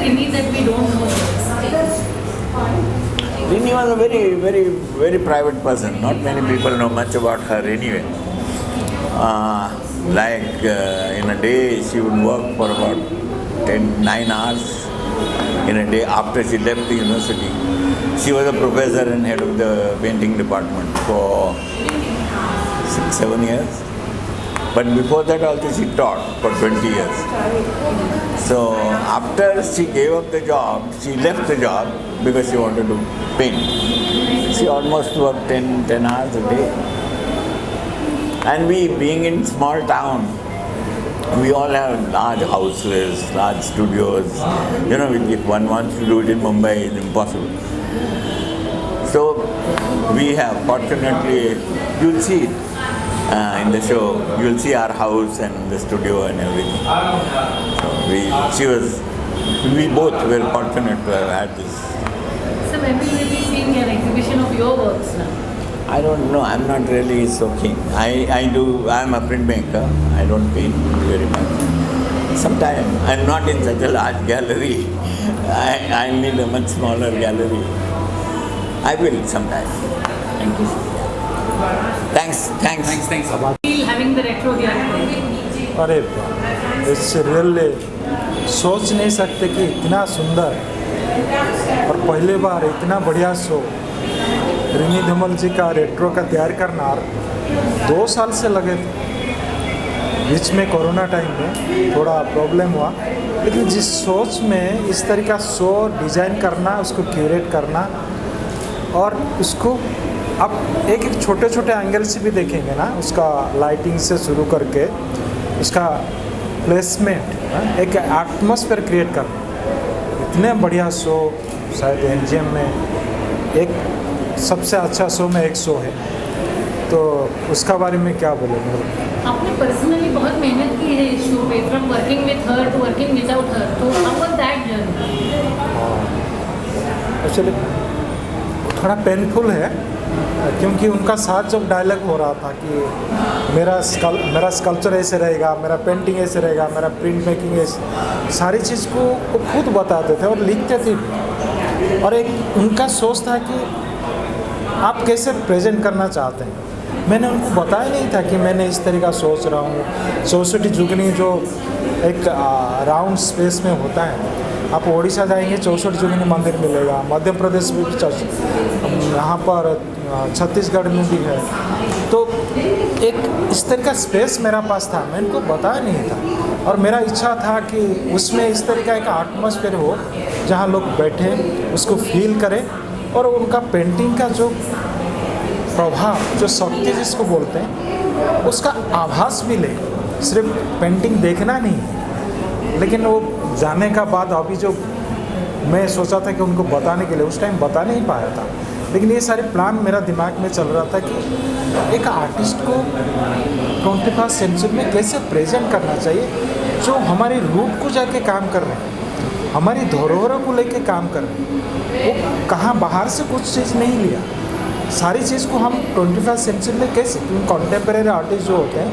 Rini that we don't know? Rini was a very private person. Not many people know much about her anyway. In a day, she would work for about 9 hours in a day after she left the university. She was a professor and head of the painting department for 6-7 years. But before that also she taught for 20 years. So after she gave up the job, she left the job because she wanted to paint. She almost worked 10 hours a day. And we, being in small town, we all have large houses, large studios. If one wants to do it in Mumbai, it's impossible. So we have, fortunately, you'll see it in the show. You'll see our house and the studio and everything. So we both were fortunate to have had this. So when will we be seeing an exhibition of your works now? I don't know. I'm not really so keen. I'm a printmaker. I don't paint very much. Sometimes I'm not in such a large gallery. I need a much smaller gallery. I will sometime. Thank you. Thanks. Feel having the retro here. अरे it's really सोच नहीं सकते कि इतना सुंदर और पहली बार इतना बढ़िया शो रिनी धूमल जी का रेट्रो का तैयार करना 2 साल से लगे थे। बीच में कोरोना टाइम में थोड़ा प्रॉब्लम हुआ, लेकिन जिस सोच में इस तरह का शो डिज़ाइन करना, उसको क्यूरेट करना और उसको आप एक छोटे छोटे एंगल से भी देखेंगे ना, उसका लाइटिंग से शुरू करके उसका प्लेसमेंट, एक एटमॉस्फेयर क्रिएट करना, इतने बढ़िया शो शायद NGM में एक सबसे अच्छा शो में एक शो है, तो उसका बारे में क्या बोले? आपने पर्सनली बहुत मेहनत की है इस शो पे, from working with her to working without her, तो how was that journey? Actually थोड़ा पेनफुल है, क्योंकि उनका साथ जब डायलॉग हो रहा था कि मेरा स्कल्पचर ऐसे रहेगा, मेरा पेंटिंग ऐसे रहेगा, मेरा प्रिंट मेकिंग ऐसे, सारी चीज़ को वो खुद बताते थे और लिखते थे। और एक उनका सोच था कि आप कैसे प्रेजेंट करना चाहते हैं। मैंने उनको बताया नहीं था कि मैंने इस तरह का सोच रहा हूँ। 64 जुगनी जो एक राउंड स्पेस में होता है, आप उड़ीसा जाएंगे 64 जुगनी मंदिर मिलेगा, मध्य प्रदेश में भी यहाँ पर छत्तीसगढ़ में भी है। तो एक इस तरह का स्पेस मेरा पास था, मैं इनको बताया नहीं था और मेरा इच्छा था कि उसमें इस तरह का एक एटमॉस्फेयर हो जहाँ लोग बैठे उसको फील करें और उनका पेंटिंग का जो प्रभाव, जो शक्ति जिसको बोलते हैं, उसका आभास भी ले। सिर्फ पेंटिंग देखना नहीं, लेकिन वो जाने का बाद अभी जो मैं सोचा था कि उनको बताने के लिए, उस टाइम बता नहीं पाया था, लेकिन ये सारे प्लान मेरा दिमाग में चल रहा था कि एक आर्टिस्ट को 21st सेंचुरी में कैसे प्रेजेंट करना चाहिए, जो हमारी रूट को जाके काम कर रहे हैं, हमारी धरोहरों को लेके काम कर रहे हैं। वो कहाँ बाहर से कुछ चीज़ नहीं लिया, सारी चीज़ को हम 21st सेंचुरी में कैसे, कॉन्टेम्परेरी आर्टिस्ट जो होते हैं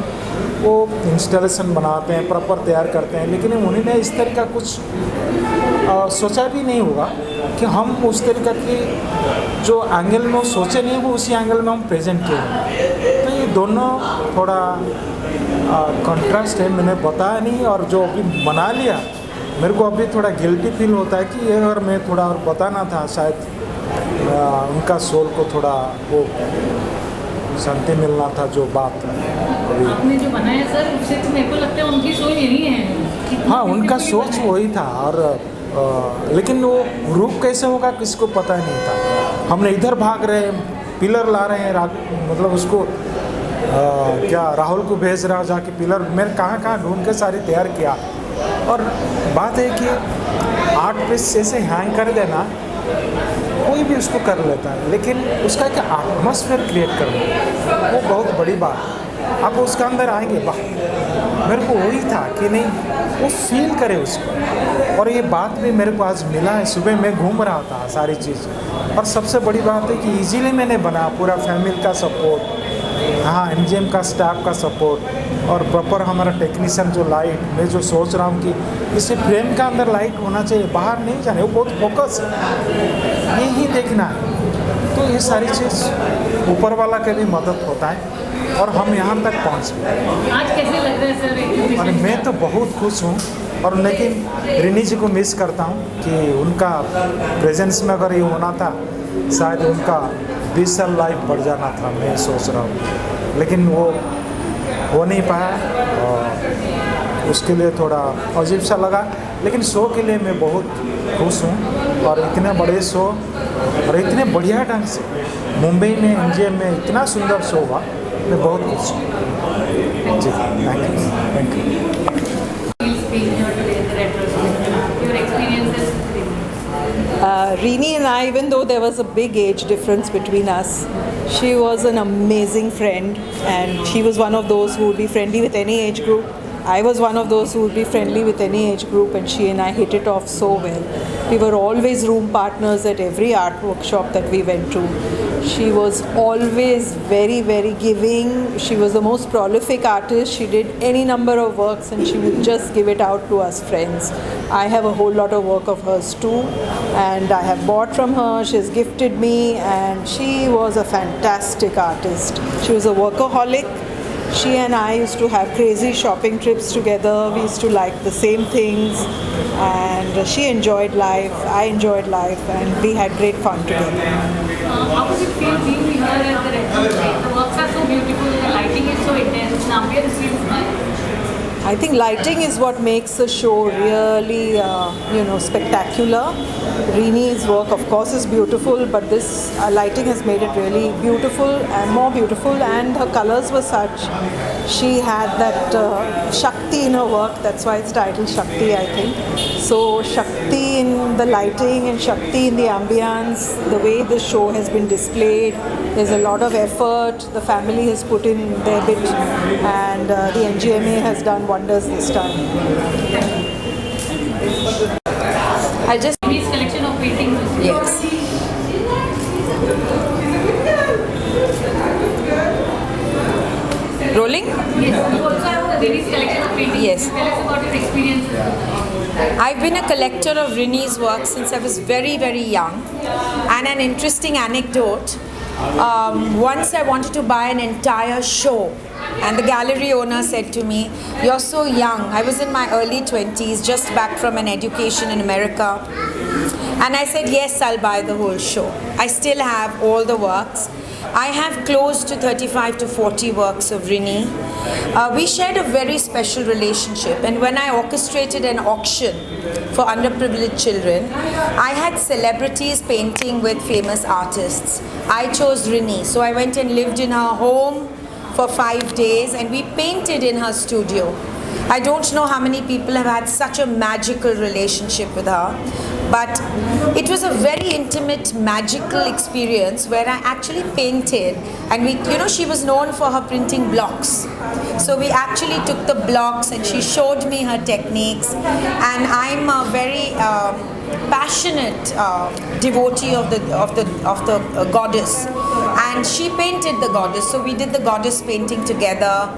वो इंस्टॉलेशन बनाते हैं, प्रॉपर तैयार करते हैं, लेकिन उन्होंने इस तरह का कुछ सोचा भी नहीं होगा कि हम उस तरीक़ा की जो एंगल में वो सोचे नहीं, वो उसी एंगल में हम प्रेजेंट किए। तो ये दोनों थोड़ा कॉन्ट्रास्ट है, मैंने बताया नहीं और जो अभी बना लिया, मेरे को अभी थोड़ा गिल्टी फील होता है कि ये अगर मैं थोड़ा और बताना था, शायद उनका सोल को थोड़ा वो शांति मिलना था, जो बात आपने जो बनाया सर, उससे तो मेरे को लगता है उनकी सोच यही है। हाँ, उनका सोच वही था और लेकिन वो रूप कैसे होगा किसको पता नहीं था। हमने इधर भाग रहे, पिलर ला रहे हैं, मतलब उसको क्या राहुल को भेज रहा जाके पिलर, मैंने कहाँ ढूंढ के सारी तैयार किया। और बात है कि आर्ट पीस ऐसे हैंग कर देना, कोई भी उसको कर लेता है, लेकिन उसका एक एटमॉस्फेयर क्रिएट करना वो बहुत बड़ी बात है। आप उसके अंदर आएंगे, वाह, मेरे को वही था कि नहीं, वो फील करे उसको। और ये बात भी मेरे को आज मिला है, सुबह मैं घूम रहा था सारी चीज़, और सबसे बड़ी बात है कि इजीली मैंने बना, पूरा फैमिली का सपोर्ट, हाँ NGM का स्टाफ का सपोर्ट, और प्रॉपर हमारा टेक्नीशियन जो लाइट, मैं जो सोच रहा हूँ कि इसे फ्रेम का अंदर लाइट होना चाहिए, बाहर नहीं जाने, वो बहुत फोकस है, यही देखना है। तो ये सारी चीज़ ऊपर वाला के भी मदद होता है और हम यहाँ तक पहुँच गए। आज कैसे लग रहा है सर? और मैं तो बहुत खुश हूँ, और लेकिन रिनी जी को मिस करता हूँ कि उनका प्रेजेंस में अगर ये होना था शायद उनका 20 साल लाइफ बढ़ जाना था, मैं सोच रहा हूँ, लेकिन वो हो नहीं पाया और उसके लिए थोड़ा अजीब सा लगा। लेकिन शो के लिए मैं बहुत खुश हूँ, और इतने बड़े शो और इतने बढ़िया ढंग से मुंबई में NGM में इतना सुंदर शो हुआ, मैं बहुत खुश हूँ जी। Thank you. Rini and I, even though there was a big age difference between us, she was an amazing friend, and she was one of those who would be friendly with any age group. I was one of those who would be friendly with any age group, and she and I hit it off so well. We were always room partners at every art workshop that we went to. She was always very, very giving. She was the most prolific artist. She did any number of works and she would just give it out to us friends. I have a whole lot of work of hers too, and I have bought from her. She has gifted me, and she was a fantastic artist. She was a workaholic. She and I used to have crazy shopping trips together. We used to like the same things, and she enjoyed life, I enjoyed life, and we had great fun together. How does it feel being here at the Retrospective? The works are so beautiful, the lighting is so intense, the ambience feels nice. I think lighting is what makes the show really, spectacular. Rini's work, of course, is beautiful, but this lighting has made it really beautiful and more beautiful. And her colors were such. She had that Shakti in her work. That's why it's titled Shakti, I think. So Shakti in the lighting and Shakti in the ambience, the way the show has been displayed. There's a lot of effort. The family has put in their bit, and the NGMA has done wonders this time. I just This collection of paintings. yes. Rolling. Yes, you also have the Rini's collection of paintings. Yes. Tell us about your experiences. I've been a collector of Rini's work since I was very, very young. And an interesting anecdote, once I wanted to buy an entire show, and the gallery owner said to me, "You're so young." I was in my early 20s, just back from an education in America. And I said, "Yes, I'll buy the whole show." I still have all the works. I have close to 35 to 40 works of Rini. We shared a very special relationship, and when I orchestrated an auction for underprivileged children, I had celebrities painting with famous artists. I chose Rini, so I went and lived in her home for 5 days, and we painted in her studio. I don't know how many people have had such a magical relationship with her, but it was a very intimate, magical experience where I actually painted, and she was known for her printing blocks. So we actually took the blocks and she showed me her techniques, and I'm a very passionate devotee of the goddess, and she painted the goddess, so we did the goddess painting together.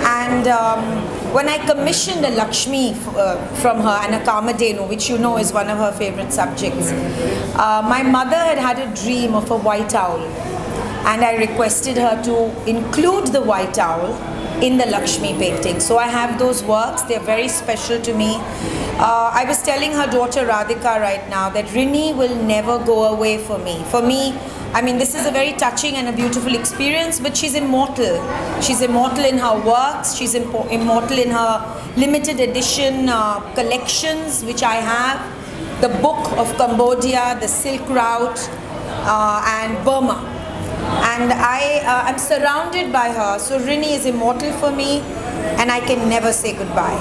And when I commissioned a Lakshmi from her and a Kamadhenu, which you know is one of her favorite subjects, my mother had a dream of a white owl, and I requested her to include the white owl in the Lakshmi painting. So I have those works, they're very special to me. I was telling her daughter Radhika right now that Rini will never go away for me. For me, I mean, this is a very touching and a beautiful experience, but she's immortal. She's immortal in her works, she's immortal in her limited edition collections, which I have. The Book of Cambodia, the Silk Route, and Burma. And I am surrounded by her, so Rini is immortal for me, and I can never say goodbye.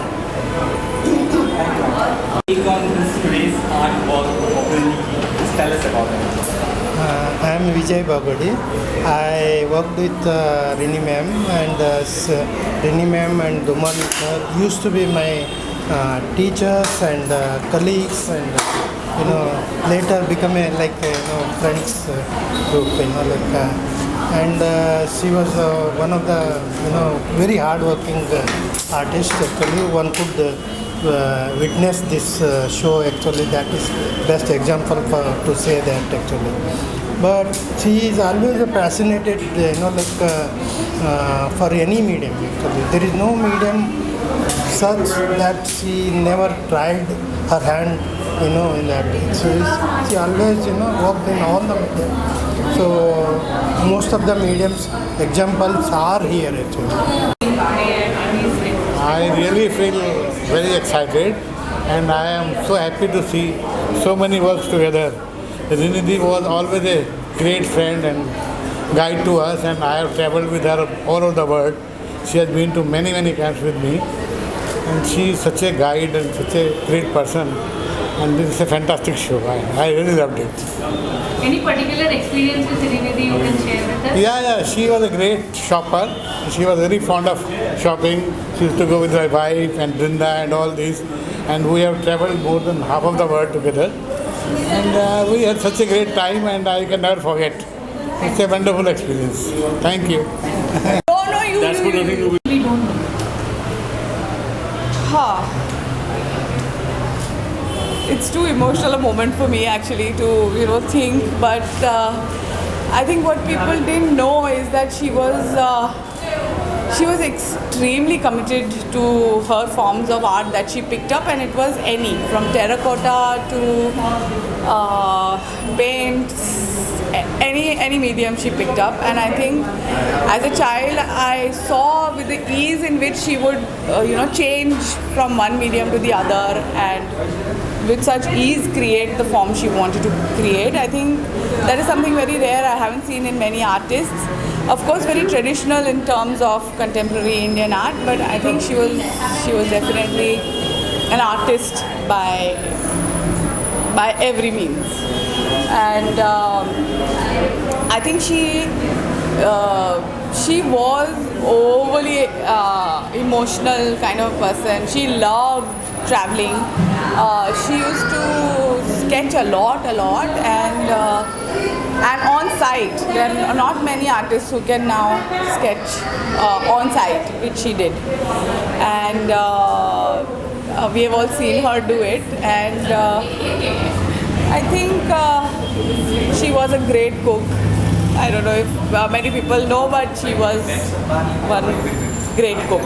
Take on this today's artwork of Rini. Just tell us about it. I am Vijay Babadi. I worked with Rini ma'am, and Rini ma'am and Dhumal used to be my teachers and colleagues, and later become a friends group. and she was one of the very hardworking artists. Actually, one could witness this show. Actually, that is best example to say that actually. But she is always fascinated, for any medium. Actually, there is no medium such that she never tried her hand, in that. So she always, worked in all the media. So most of the mediums examples are here actually. I really feel very excited, and I am so happy to see so many works together. Rini was always a great friend and guide to us, and I have traveled with her all over the world. She has been to many, many camps with me, and she is such a guide and such a great person, and this is a fantastic show. I really loved it. Any particular experience with Rini you can share with us? Yeah, she was a great shopper. She was very fond of shopping. She used to go with my wife and Brinda and all these, and we have traveled more than half of the world together. And we had such a great time, and I can never forget. It's a wonderful experience. Thank you. That's good. We don't know. It's too emotional a moment for me actually to think, but I think what people didn't know is that she was extremely committed to her forms of art that she picked up, and it was any, from terracotta to paints, any medium she picked up. And I think as a child I saw with the ease in which she would change from one medium to the other, and with such ease create the form she wanted to create. I think that is something very rare I haven't seen in many artists. Of course, very traditional in terms of contemporary Indian art, but I think she was definitely an artist by every means. And I think she was overly emotional kind of person. She loved traveling. She used to sketch a lot, and on site. There are not many artists who can now sketch on site, which she did. And we have all seen her do it. And I think she was a great cook. I don't know if many people know, but she was one great cook.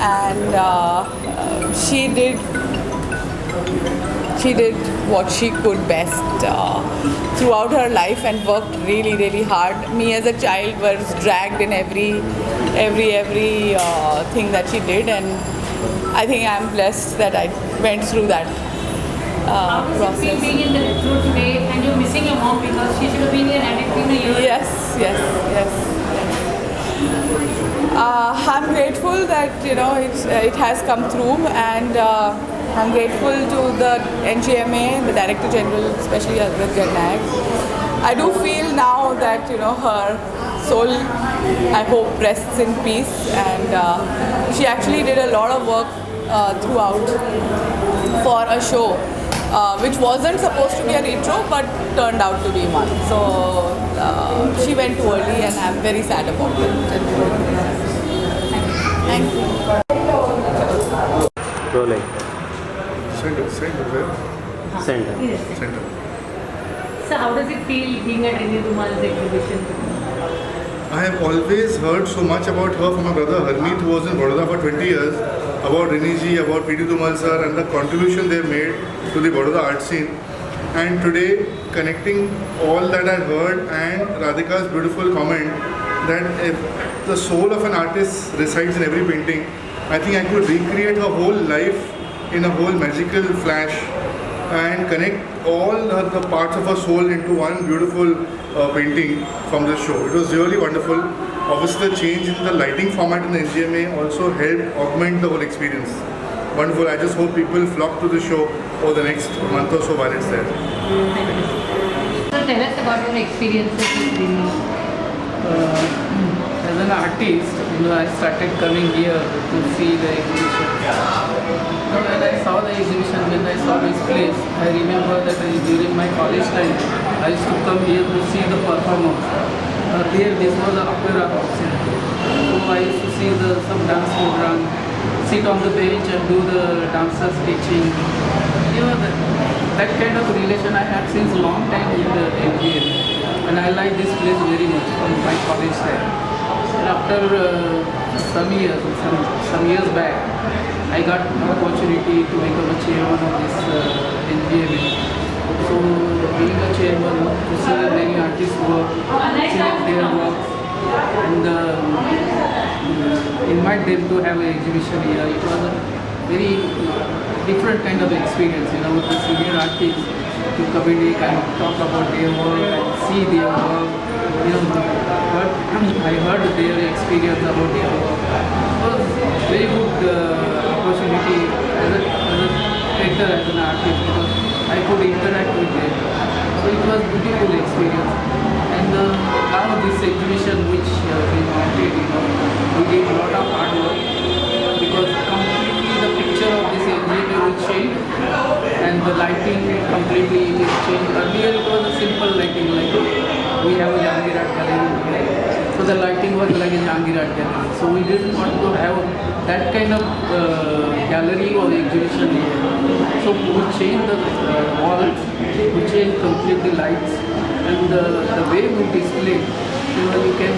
And she did what she could best throughout her life, and worked really, really hard. Me as a child was dragged in every thing that she did, and I think I'm blessed that I went through that process. How does it feel being in the retro today, and you're missing your mom because she should have been here and it's been a year? Yes. I'm grateful that it has come through, and I'm grateful to the NGMA, the Director General, especially Adwait Gadanayak. I do feel now that her soul, I hope, rests in peace, and she actually did a lot of work throughout for a show which wasn't supposed to be a retro but turned out to be one. So she went too early, and I'm very sad about it. Thank you. Rolling. Center. So how does it feel being at Rini Dhumal's exhibition? I have always heard so much about her from my brother Harmeet, who was in Vadodara for 20 years, about Rini ji, about Rini Dhumal sir, and the contribution they made to the Vadodara art scene. And today, connecting all that I heard and Radhika's beautiful comment that if the soul of an artist resides in every painting, I think I could recreate her whole life in a whole magical flash and connect all the parts of her soul into one beautiful painting from the show. It was really wonderful. Obviously, the change in the lighting format in the NGMA also helped augment the whole experience. Wonderful. I just hope people flock to the show over the next month or so while it's there. So tell us about your experiences with Rini. As an artist, I started coming here to see the exhibition. When I saw the exhibition, when I saw this place, I remember that during my college time, I used to come here to see the performance. Earlier this was an opera house. So I used to see some dance program, sit on the bench and do the dancers teaching. That kind of relation I had since a long time in the NGMA. And I like this place very much from my college time. And after some years back, I got an opportunity to become a chairman of this NGMA. So being a chairman, to see many artists work, select their work, and invite them to have an exhibition here. It was a very different kind of experience, with the senior artists to come in and talk about their work and see their work. But I heard their experience about their work. It was very good opportunity as a painter, as an artist, because I could interact with them. So it was beautiful experience. And now this exhibition which we wanted, we did a lot of hard work because completely the picture of this NGMA will change and the lighting completely will change. Earlier it was a simple lighting, like we have a Jangirat gallery. So the lighting was like a Jangirat gallery. So we didn't want to have that kind of gallery or exhibition here. So we changed the walls, we changed completely lights, and the way we display, you can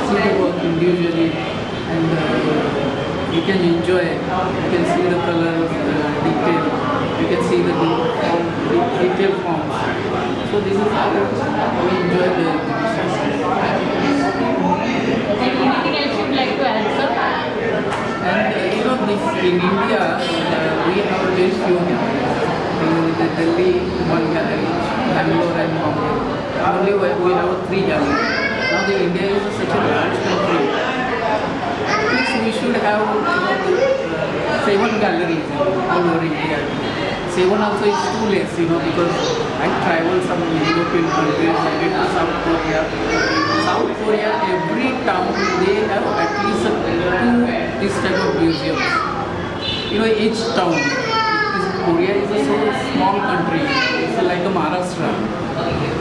see the work individually and you can enjoy it. You can see the colors, detail, you can see the detail forms. So this is how we enjoy the exhibition. Anything else you'd like to add, sir? And in India, we have a very few galleries. In the Delhi, one gallery, Bangalore and Bombay. Only we have 3 galleries. Now the India is such a large country. At least we should have 7 galleries all over India. 7 also is too less, because I travel some European countries, I went to South Korea. South Korea, every town, they have at least 2 this type of museums. Each town. Korea is a so small country. It's like a Maharashtra.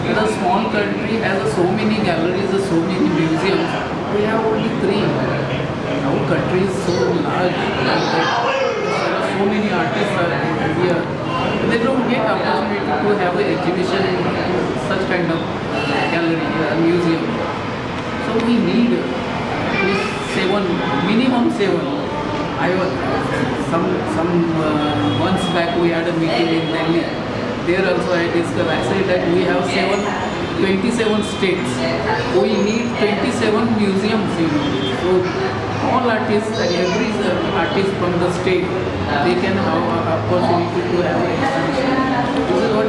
It's a small country, has so many galleries, so many museums. We have only 3. Our country is so large. There are so many artists are here. They don't get opportunity to have an exhibition in such kind of gallery, museum. So we need at least 7, minimum 7. I was some months back we had a meeting in Delhi. There also I discussed. I said that we have 27 states. We need 27 museums. So all artists and every artist from the state, they can have an opportunity to have an exhibition. This is what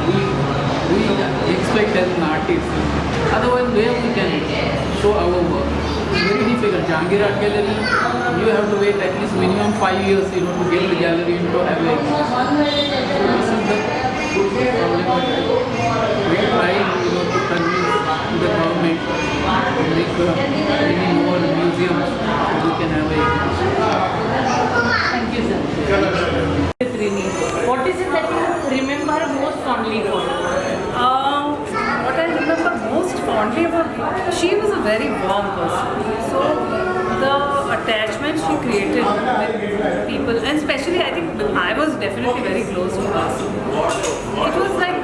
we expect as an artist. Otherwise, where we can show our work? It's very difficult. Jangirat gallery, you have to wait at least minimum 5 years, to get the gallery to have an exhibition. So this is the problem. We are trying, to convince the government to make many more museums so we can have an exhibition. Thank you, sir. Rini, what is it that you remember most fondly for? What I remember most fondly about her, she was a very warm person. So the attachment she created with people, and especially I think I was definitely very close to her. It was like,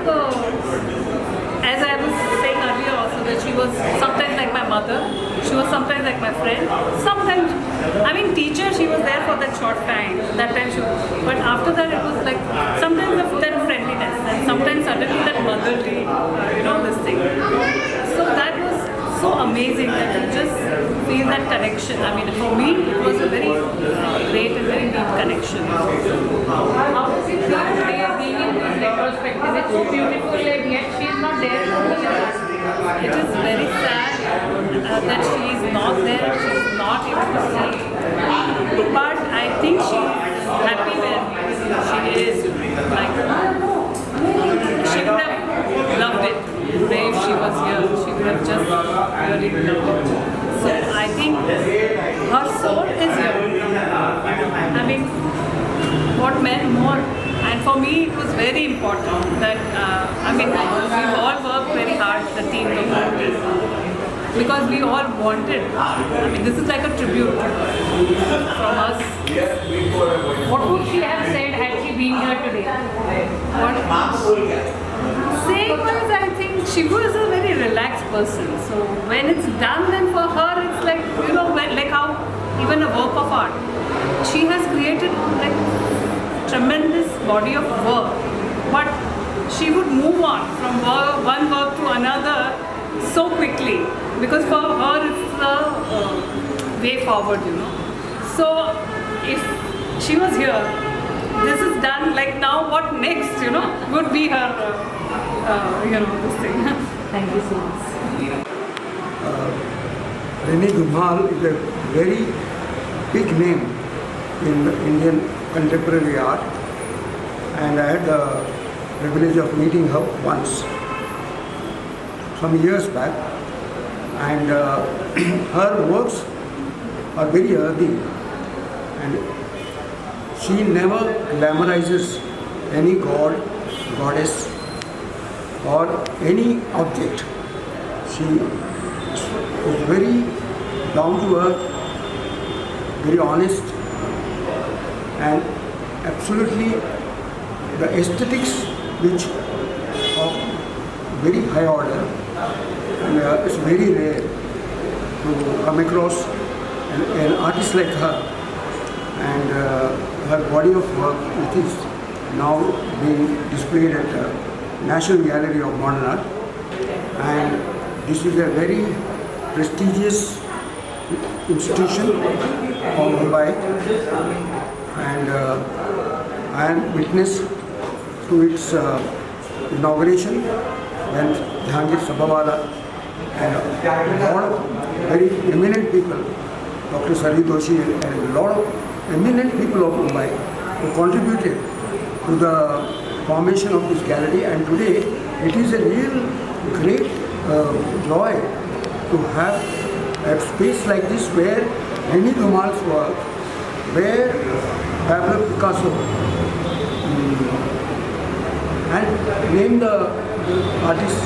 as I was saying earlier also, that she was sometimes like my mother, she was sometimes like my friend, sometimes, teacher, she was there for that short time, but after that it was like, sometimes that friendliness, and sometimes suddenly that motherly, this thing. So that was so amazing that you just feel that connection. For me, it was a very great and very deep connection. How does it feel being in this retrospective? It's so beautiful, and yet she is not there to be with us. It is very sad that she is not there, she is not able to see. But I think she is happy where she is. She would have loved it. If she was here, she would have just really loved it. So I think her soul is here. What meant more? And for me, me it was very important that, I mean, we all worked very hard, the team community, because we all wanted, I mean, this is like a tribute from us. What would she have said had she been here today? Saying was, I think she was a very relaxed person. So when it's done, then for her it's like, you know, like how even a work of art, she has created like tremendous body of work, but she would move on from one work to another so quickly, because for her it's the way forward, you know. So if she was here, this is done, like now what next, you know, would be her, you know, this thing. Thank you so much. Rini Dhumal is a very big name in the Indian contemporary art, and I had the privilege of meeting her once, some years back, and her works are very earthy, and she never glamorizes any god, goddess, or any object. She is very down to earth, very honest, and absolutely the aesthetics which of very high order, and it's very rare to come across an artist like her, and her body of work, which is now being displayed at the National Gallery of Modern Art, and this is a very prestigious institution of Mumbai, and I am witness to its inauguration when Jahangir Sabawala and a lot of very eminent people, Dr. Sari Doshi and a lot of eminent people of Mumbai who contributed to the formation of this gallery, and today it is a real great joy to have a space like this where Rini Dhumal's work, where Pablo Picasso, and name the artists,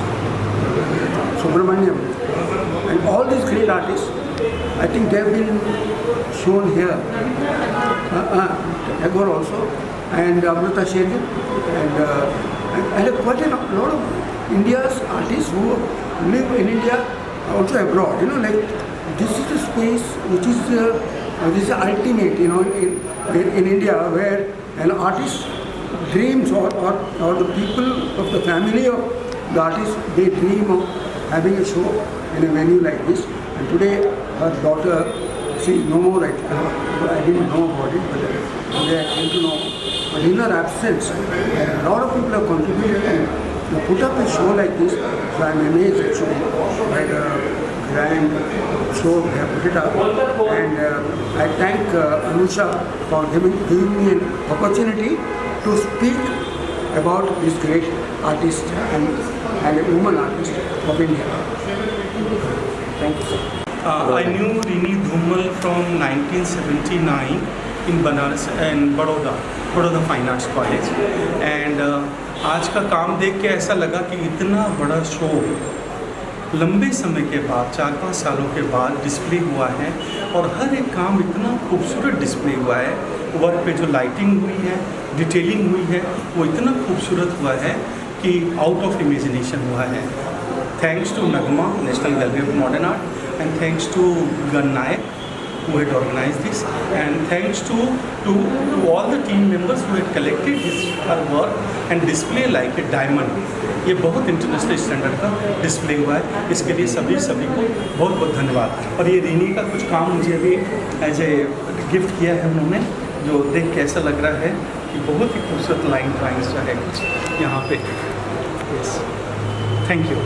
Subramaniam, and all these great artists, I think they have been shown here. Tagore also, and Amrita Shetty, and quite a lot of India's artists who live in India, also abroad. You know, like this is the space which is this is ultimate. You know, in India, where an artist dreams, or the people of the family of the artist, they dream of having a show in a venue like this. And today, her daughter, she no more. I didn't know about it, but today I came to know. But in her absence, a lot of people have contributed to put up a show like this. So I'm amazed actually by the grand show they have put it up. And I thank Anusha for giving me an opportunity to speak about this great artist and a woman artist of India. Thank you, sir. I knew Rini Dhumal from 1979 in Banaras and Baroda Fine Arts College, and आज का काम देख के ऐसा लगा कि इतना बड़ा शो लंबे समय के बाद 4-5 सालों के बाद डिस्प्ले हुआ है, और हर एक काम इतना खूबसूरत डिस्प्ले हुआ है। वर्क पे जो लाइटिंग हुई है, डिटेलिंग हुई है, वो इतना खूबसूरत हुआ है कि आउट ऑफ इमेजिनेशन हुआ है। Thanks to Nagma, national gallery of modern art, and thanks to Gadanayak who had organized this, and thanks to all the team members who had collected her work and display like a diamond. ये बहुत international standard का display हुआ है, इसके लिए सभी को बहुत बहुत धन्यवाद। और ये रीनी का कुछ काम मुझे अभी एज ए गिफ्ट किया है उन्होंने, जो देख के ऐसा लग रहा है कि बहुत ही खूबसूरत लाइन ड्राइंग्स जो है कुछ यहाँ पे। Yes, thank you.